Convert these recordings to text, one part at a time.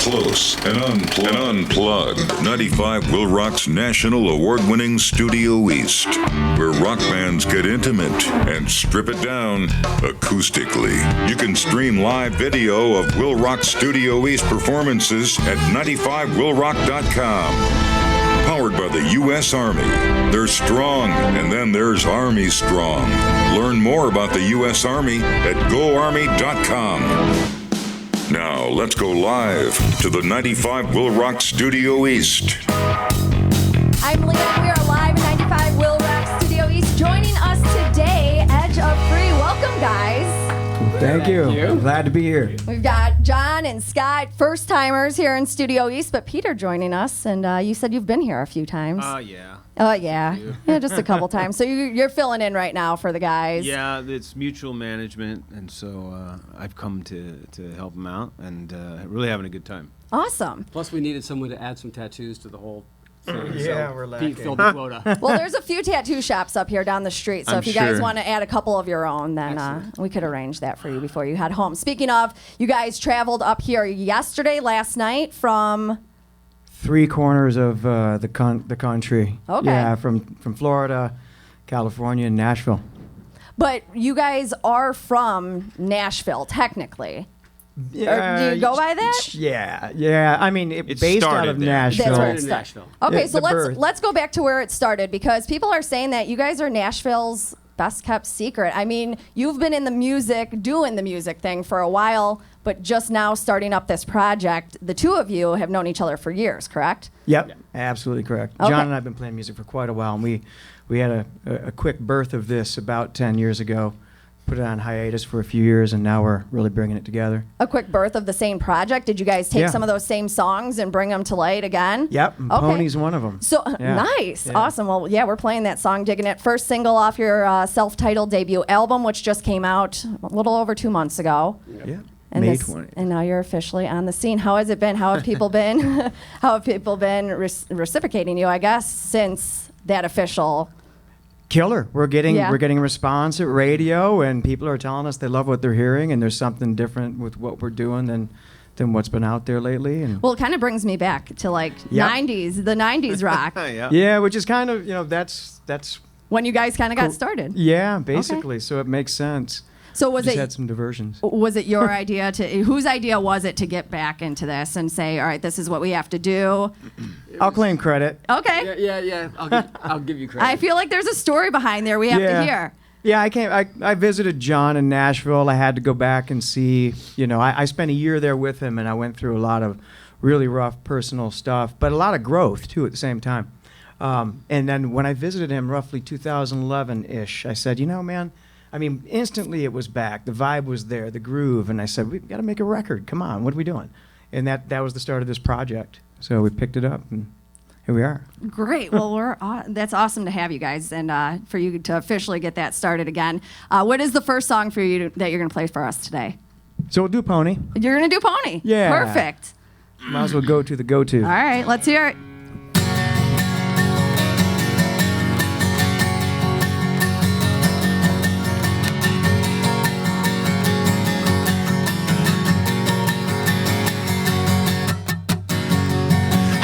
close and unplugged. 95 WIIL Rock's national award-winning Studioeast, where rock bands get intimate and strip it down acoustically. You can stream live video of WIIL Rock Studioeast performances at 95willrock.com. Powered by the U.S. Army. There's strong, and then there's Army Strong. Learn more about the U.S. Army at goarmy.com. Now, let's go live to the 95 WIIL Rock Studioeast. I'm Leah. We are live at 95 WIIL Rock Studioeast. Joining us today, Edge of Free. Welcome, guys. Thank you. Glad to be here. We've got John and Scott, first-timers here in Studioeast, but Peter joining us, and you said you've been here a few times. Yeah. Yeah, just a couple times. So you're filling in right now for the guys. Yeah, it's mutual management, and so I've come to help them out, and really having a good time. Awesome. Plus, we needed someone to add some tattoos to the whole thing. Yeah, so we're lacking. Pete filled the quota. Well, there's a few tattoo shops up here down the street, so I'm if you guys sure. want to add a couple of your own, then we could arrange that for you before you head home. Speaking of, you guys traveled up here last night from... Three corners of the country. Okay. Yeah, from Florida, California, and Nashville. But you guys are from Nashville, technically. Or do you go by that? Yeah. I mean, It based out started of there. Nashville. That's where in it started. Nashville. Okay, Yeah, so the birth. let's go back to where it started, because people are saying that you guys are Nashville's best kept secret. I mean, you've been in the music, doing the music thing for a while, but just now starting up this project. The two of you have known each other for years, correct? Yep, absolutely correct. Okay. John and I have been playing music for quite a while, and we had a quick birth of this about 10 years ago. Put it on hiatus for a few years, and now we're really bringing it together. A quick birth of the same project. Did you guys take Yeah. some of those same songs and bring them to light again? Yep, and Okay. Pony's one of them. So Yeah. nice, Yeah. awesome. Well, yeah, we're playing that song, Digging It. First single off your self-titled debut album, which just came out a little over 2 months ago. Yeah, And May this- 20th. And now you're officially on the scene. How has it been? How have people been? How have people been reciprocating you? I guess since that official. Killer. We're getting Yeah. a response at radio, and people are telling us they love what they're hearing, and there's something different with what we're doing than what's been out there lately. And Well, it kind of brings me back to like Yep. 90s, the 90s rock, yeah, which is kind of that's when you guys kind of got started. yeah, basically. So it makes sense. So was Just it had some diversions. your idea whose idea was it to get back into this and say, all right, this is what we have to do? I'll claim credit. Okay. Yeah. I'll give you credit. I feel like there's a story behind there we have to hear. Yeah, I visited John in Nashville. I had to go back and see. I spent a year there with him, and I went through a lot of really rough personal stuff, but a lot of growth too at the same time. And then when I visited him, roughly 2011-ish, I said, man. I mean, instantly it was back. The vibe was there, the groove, and I said, we've got to make a record. Come on, what are we doing? And that was the start of this project. So we picked it up, and here we are. Great. Well, that's awesome to have you guys and for you to officially get that started again. What is the first song for you that you're going to play for us today? So we'll do Pony. You're going to do Pony. Yeah. Perfect. Might as well go to the go-to. All right, let's hear it.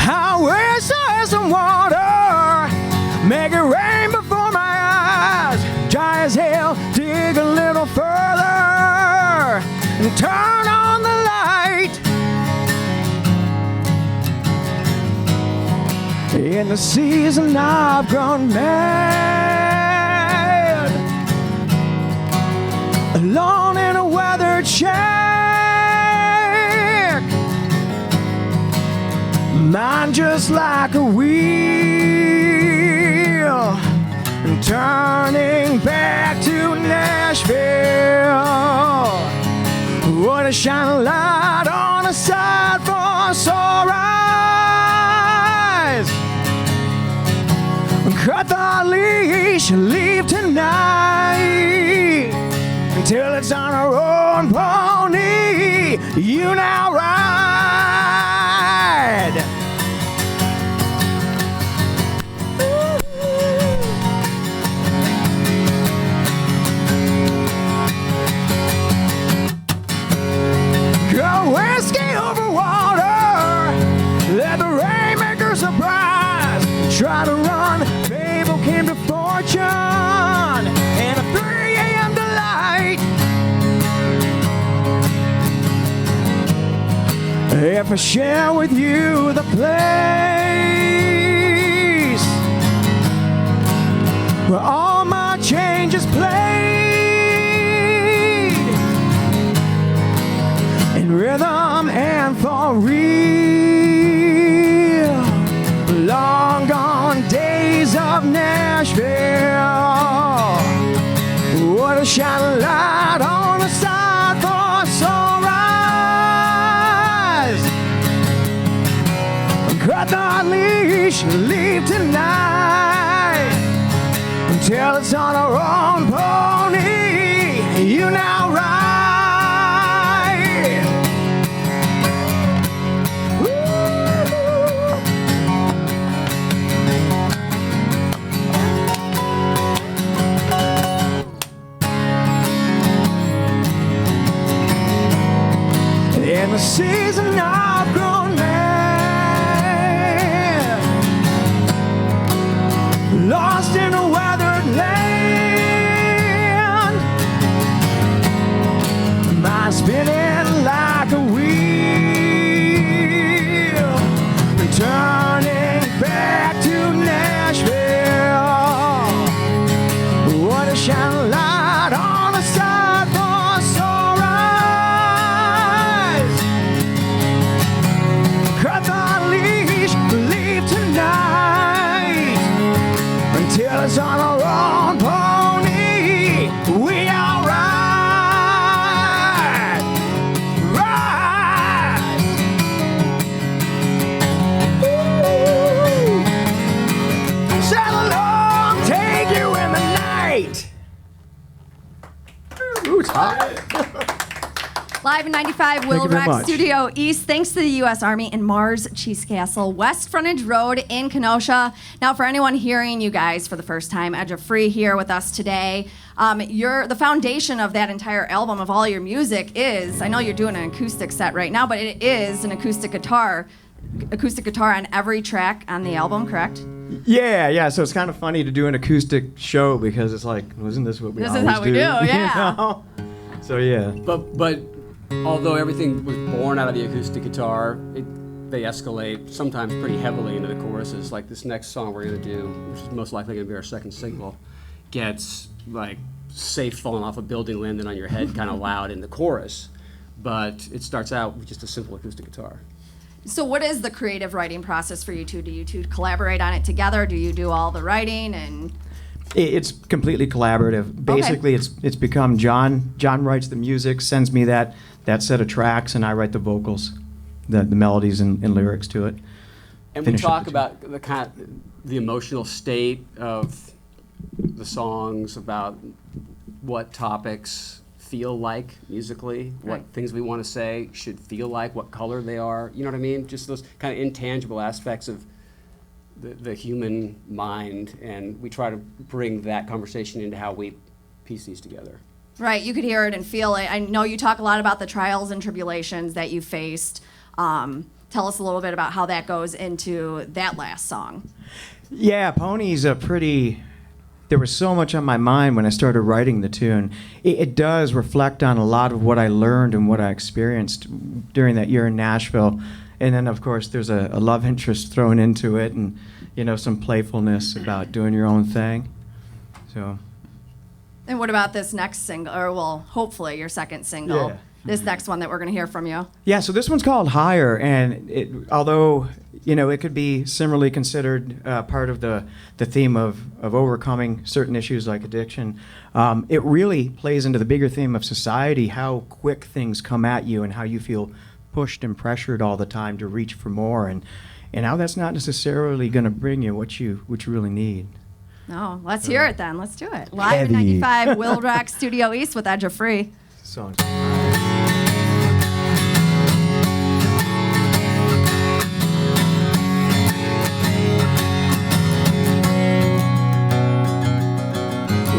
I wish I had some water, make it rain before my eyes. Dry as hell, dig a little further, and turn on the light. In the season I've gone mad, alone in a weathered shack. Mine just like a wheel, and turning back to Nashville. Wanna shine a light on a side for sore eyes. Cut the leash, leave tonight, until it's on our own pony. You now ride. Go whiskey over water, if I share with you the place where all my changes played in rhythm and for real. Long gone days of Nashville would have shine a light on the side for sunrise. Cut the leash, leave tonight until it's on our own pony. You now ride. Woo. In the season of grown man, lost in a weathered land, mind spinning like a wheel, returning back to Nashville. What a shine light on the side for sunrise. Cut the leash, leave tonight until it's on our own pony. We all ride, ride. Ooh. Saddle along, take you in the night. Ooh, it's hot. Live in 95 you WIIL very Rock much. Studio East. Thanks to the U.S. Army and Mars Cheese Castle, West Frontage Road in Kenosha. Now, for anyone hearing you guys for the first time, Edge of Free here with us today. The foundation of that entire album of all your music is, I know you're doing an acoustic set right now, but it is an acoustic guitar on every track on the album, correct? Yeah. So it's kind of funny to do an acoustic show because it's like, wasn't this what we This always is how we do, yeah. You know? So yeah. But although everything was born out of the acoustic guitar, they escalate sometimes pretty heavily into the choruses. Like this next song we're gonna do, which is most likely gonna be our second single, gets like safe falling off a building landing on your head kind of loud in the chorus. But it starts out with just a simple acoustic guitar. So what is the creative writing process for you two? Do you two collaborate on it together? Do you do all the writing and... It's completely collaborative. Basically, it's become John. John writes the music, sends me that set of tracks, and I write the vocals, the melodies and lyrics to it. And we Finish up talk the about the emotional state of the songs, about what topics feel like musically, what Right. things we want to say should feel like, what color they are. You know what I mean? Just those kind of intangible aspects of the human mind, and we try to bring that conversation into how we piece these together. Right, you could hear it and feel it. I know you talk a lot about the trials and tribulations that you faced. Tell us a little bit about how that goes into that last song. Yeah, Pony's a pretty... There was so much on my mind when I started writing the tune. It does reflect on a lot of what I learned and what I experienced during that year in Nashville. And then, of course, there's a love interest thrown into it and, some playfulness about doing your own thing. So... And what about this next single, or well, hopefully your second single, Yeah. this next one that we're going to hear from you? Yeah, so this one's called Higher, and although it could be similarly considered part of the theme of overcoming certain issues like addiction, it really plays into the bigger theme of society, how quick things come at you and how you feel pushed and pressured all the time to reach for more, and how that's not necessarily going to bring you what you really need. No, let's hear it then. Let's do it. Live Heavy. in 95 WIIL Rock Studio East with Edge of Free. Songs.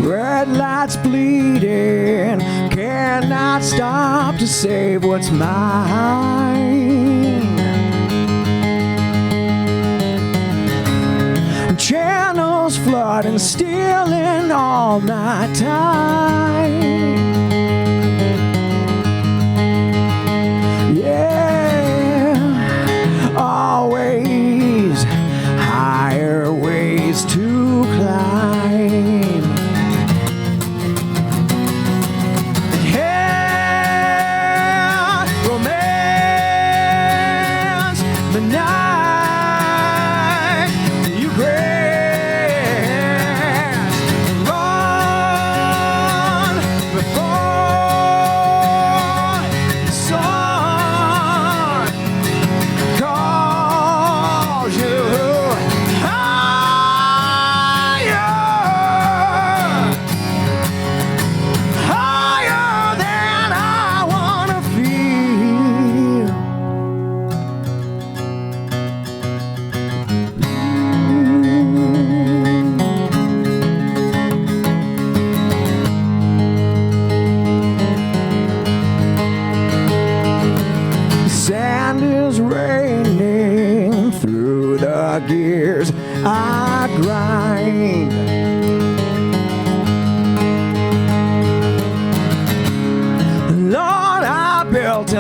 Red lights bleeding, cannot stop to save what's mine. Channels flooding, stealing all my time. Yeah.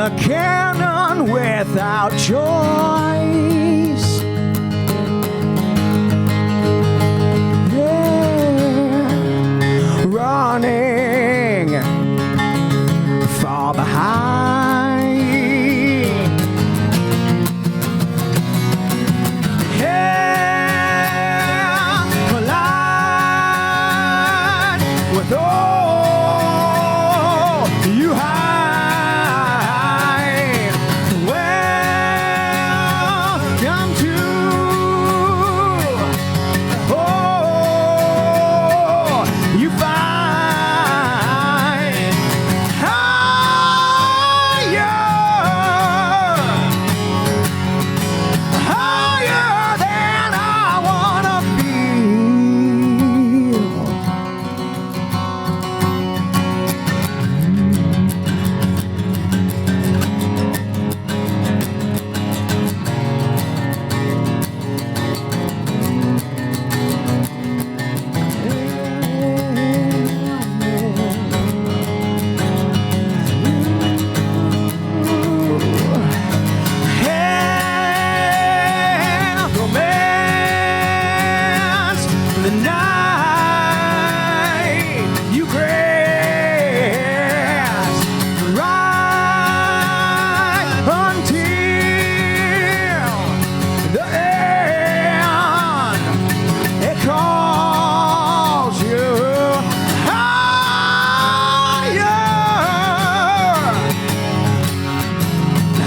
a cannon without choice. Yeah, running far behind. Yeah, collide with all you hide. Welcome to all you find. Higher than I wanna feel. Hey, romance, the night you grasp right until the end. It calls you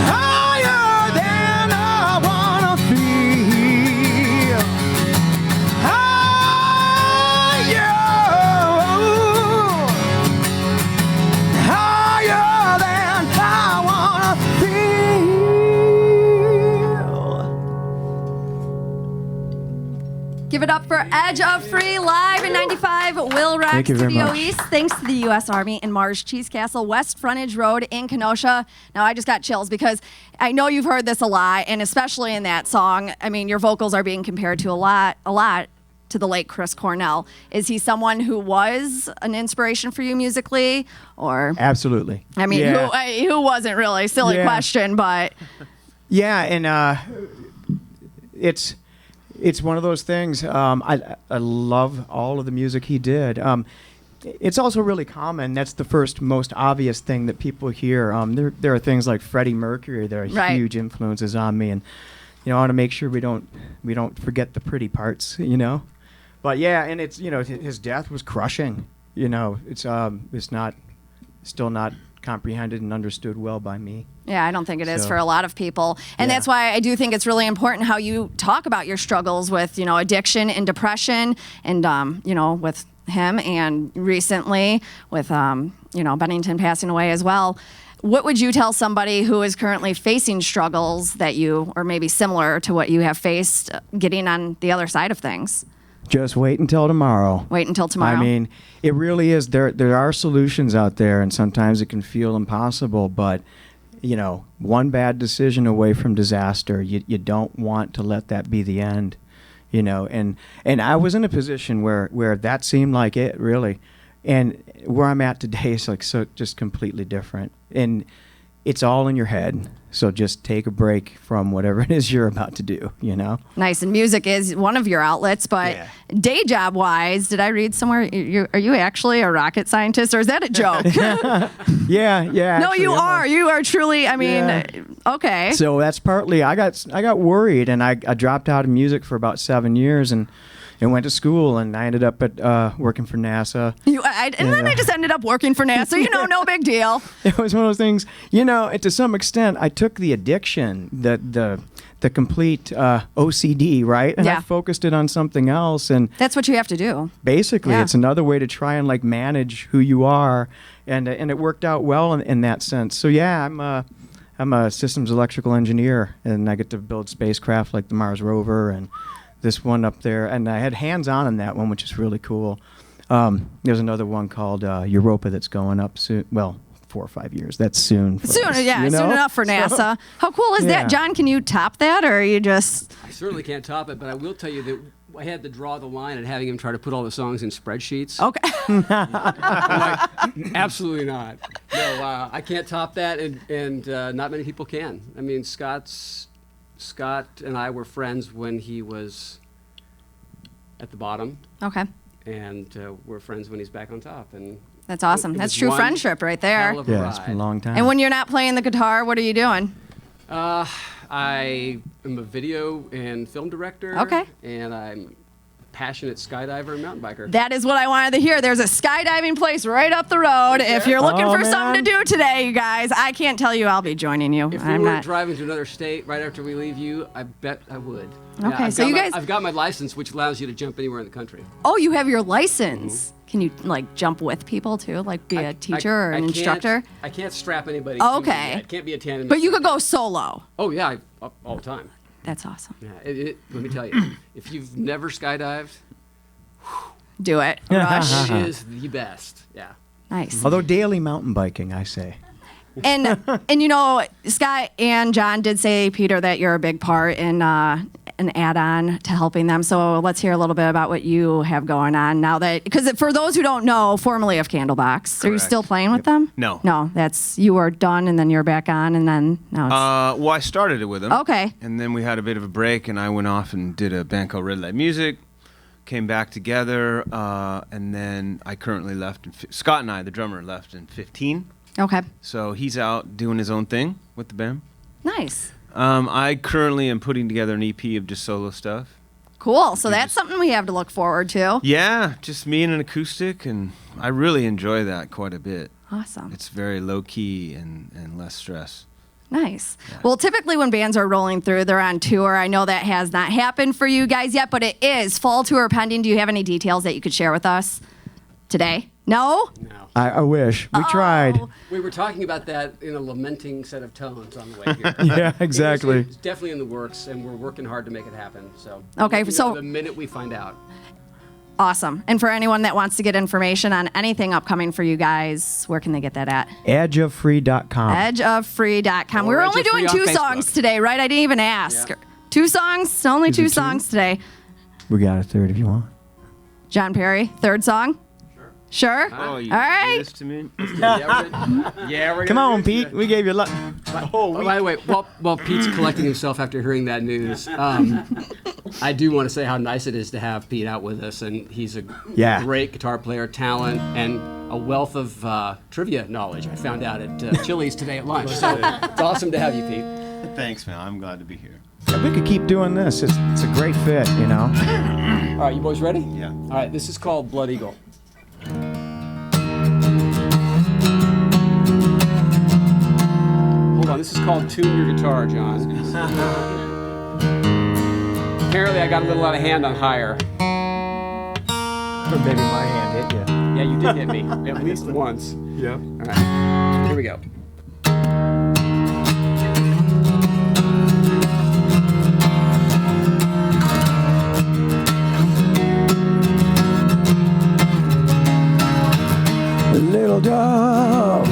higher than I wanna feel. Higher than I wanna feel. Give it up for Edge of Free live in 95 WIIL Rock Thank you very Studio much. East. Thanks to the U.S. Army and Mars Cheese Castle, West Frontage Road in Kenosha. Now, I just got chills because I know you've heard this a lot, and especially in that song. I mean, your vocals are being compared to a lot to the late Chris Cornell. Is he someone who was an inspiration for you musically, or? Absolutely. I mean, Yeah. who wasn't really? Silly Yeah. question, but Yeah, and it's one of those things. I love all of the music he did. It's also really common. That's the first most obvious thing that people hear. There are things like Freddie Mercury. There are Right. huge influences on me, and I want to make sure we don't forget the pretty parts. But yeah, and it's his death was crushing. It's still not comprehended and understood well by me. yeah, I don't think it is So, for a lot of people. And yeah. that's why I do think it's really important how you talk about your struggles with, addiction and depression and, with him and recently with, Bennington passing away as well. What would you tell somebody who is currently facing struggles that or maybe similar to what you have faced getting on the other side of things? Just wait until tomorrow. Wait until tomorrow. I mean, it really is. There are solutions out there, and sometimes it can feel impossible. But one bad decision away from disaster. You don't want to let that be the end. And I was in a position where that seemed like it really, and where I'm at today is so just completely different. And it's all in your head. So just take a break from whatever it is you're about to do, Nice. And music is one of your outlets, but Yeah. day job wise, did I read somewhere? Are you actually a rocket scientist, or is that a joke? Yeah. No, actually, you I'm are. You are truly. I mean, Yeah. okay. So that's partly I got worried, and I dropped out of music for about 7 years and went to school, and I ended up at working for NASA. Then I just ended up working for NASA. No big deal. It was one of those things, and to some extent, I took the addiction, the complete OCD, right? And Yeah. I focused it on something else, and That's what you have to do. basically, Yeah. it's another way to try and manage who you are, and it worked out well in that sense. So yeah, I'm a systems electrical engineer, and I get to build spacecraft like the Mars rover and this one up there, and I had hands-on in that one, which is really cool. There's another one called Europa that's going up soon. Well, 4 or 5 years. That's soon. For Soon, us, yeah, you know? soon enough for So- NASA. How cool is Yeah. that, John? Can you top that, or are you just? I certainly can't top it, but I will tell you that I had to draw the line and having him try to put all the songs in spreadsheets. Okay. I'm like, absolutely not. No, I can't top that, and not many people can. I mean, Scott and I were friends when he was at the bottom, Okay. and we're friends when he's back on top. And That's awesome. it That's was true one friendship right there. hell of a Yeah, it's been a ride. long time. And when you're not playing the guitar, what are you doing? I am a video and film director. Okay. And I'm a passionate skydiver and mountain biker. That is what I wanted to hear. There's a skydiving place right up the road. If you're looking Oh, for something to man. do today, you guys, I can't tell you I'll be joining you. If we I'm were not. driving to another state right after we leave you, I bet I would. Okay, I've so got you my- guys- I've got my license, which allows you to jump anywhere in the country. Oh, you have your license. Can you like jump with people too, like be a teacher or an instructor? I can't strap anybody. Oh, to me. okay. It can't be a tandem. But you could go solo. Oh yeah, all the time. That's awesome. Yeah, let me tell you, if you've never skydived, Do it. Rush. it is the best. Yeah. Nice. Although daily mountain biking, I say. And you know, Scott and John did say, Peter, that you're a big part in an add-on to helping them. So let's hear a little bit about what you have going on now. That because for those who don't know, formerly of Candlebox, are you Correct. still playing with them? No. No, that's you were done, and then you're back on, and then now it's Well, I started it with him. Okay. And then we had a bit of a break, and I went off and did a band called Red Light Music. Came back together, and then I currently left. Scott and I, the drummer, left in 15. okay. So he's out doing his own thing with the band. Nice. I currently am putting together an EP of just solo stuff. Cool. So that's something we have to look forward to. Yeah, just me and an acoustic, and I really enjoy that quite a bit. Awesome. It's very low key and less stress. Nice. Well, typically when bands are rolling through, they're on tour. I know that has not happened for you guys yet, but it is fall tour pending. Do you have any details that you could share with us today? No? No. I wish. We tried. Oh. We were talking about that in a lamenting set of tones on the way here. Yeah, exactly. It's definitely in the works, and we're working hard to make it happen. So. Okay, let you so- know the minute we find out. Awesome. And for anyone that wants to get information on anything upcoming for you guys, where can they get that at? Edgeoffree.com. Edgeoffree.com. We Or were only Edge of doing Free on 2 songs Facebook. today, right? I didn't even ask. Yeah. 2 songs? Only Is it 2 two? songs today. We got a third if you want. John Perry, 3rd song? Sure. Oh, you All do right. this to me? Yeah, we're Come gonna on, do it. Pete. We gave you luck. Oh, by the way, while Pete's collecting himself after hearing that news, I do want to say how nice it is to have Pete out with us, and he's a Yeah. great guitar player, talent, and a wealth of trivia knowledge. I found out at Chili's today at lunch, so it's awesome to have you, Pete. Thanks, man. I'm glad to be here. We could keep doing this. It's a great fit, you know. All right, you boys ready? Yeah. All right, this is called Blood Eagle. Hold on, this is called Tune Your Guitar, John. Apparently I got a little out of hand on higher. Or maybe my hand hit you. Yeah, you did hit me, at least once. Yep. All right, here we go. Little dove,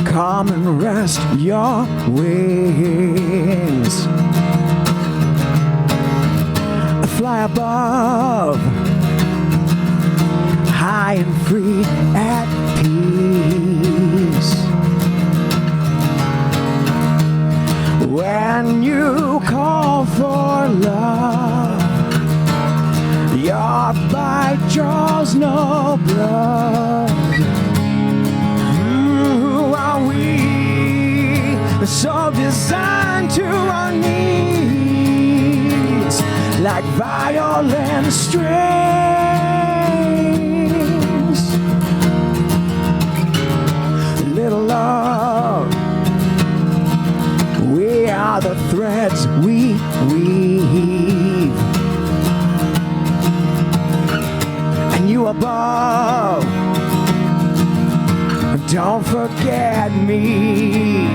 come and rest your wings. Fly above, high and free at peace. When you call for love, your bite draws no blood. Who are we? So designed to our needs, like violin strings. Little love, we are the threads we weave. And you above, don't forget me.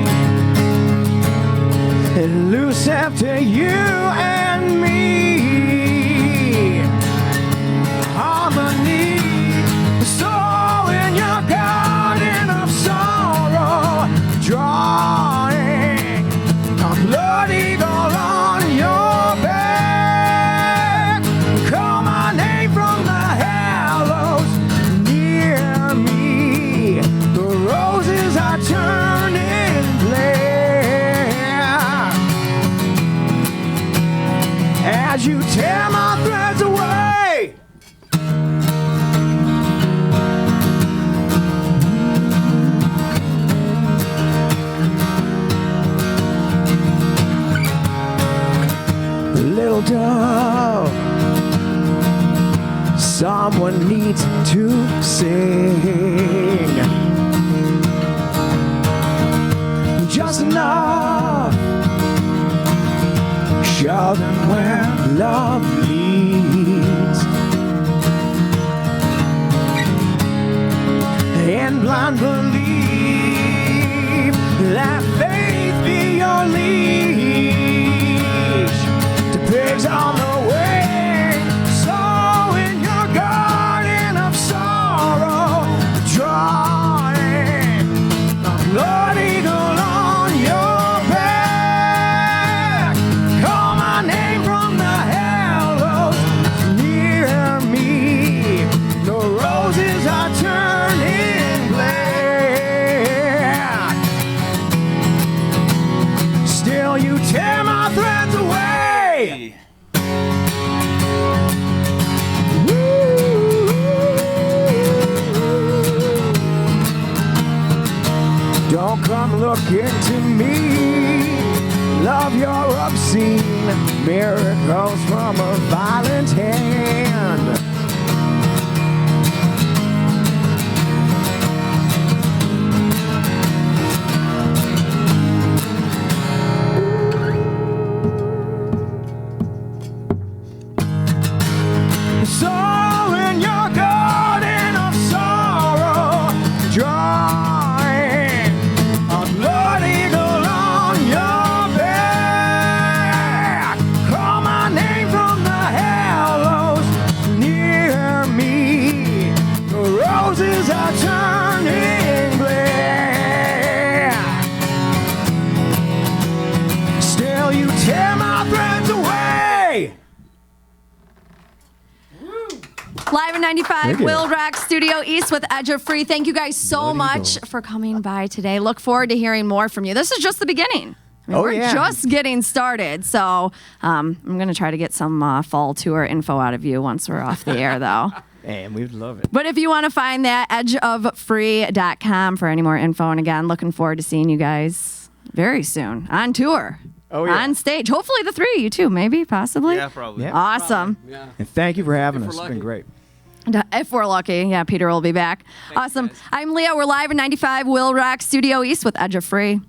Elusive to you and me. Harmony, so in your garden of sorrow, drawing a blood eagle on your back. Call my name from the gallows near me. needs to sing. Just enough, shouting where love leads. And blind belief, let faith be your leash to pigs on the way. So in your garden of sorrow, drawing a blood eagle on your back. Call my name from the hellos near me. The roses are turning black. Still you tear my threads away. Don't come looking to me. Love your obscene miracles from a violent hand. So in your garden of sorrow, drawing a blood eagle on your back. Call my name from the hellos near me. The roses are turning black. Still you tear my threads away. Live in 95, Thank you. WIIL Rock Studio East with Edge of Free. Thank you guys so much for coming by today. Look forward to hearing more from you. This is just the beginning. We're just getting started. So I'm going to try to get some fall tour info out of you once we're off the air, though. And we'd love it. But if you want to find that, edgeoffree.com for any more info. And again, looking forward to seeing you guys very soon on tour. Oh, yeah. On stage. Hopefully the three of you too, maybe, possibly. Yeah, probably. Yeah. Awesome. Yeah. And thank you for having If us. we're It's been lucky. great. If we're lucky. Yeah, Peter will be back. Thanks, Awesome. guys. I'm Leah. We're live in 95, WIIL Rock Studio East with Edge of Free.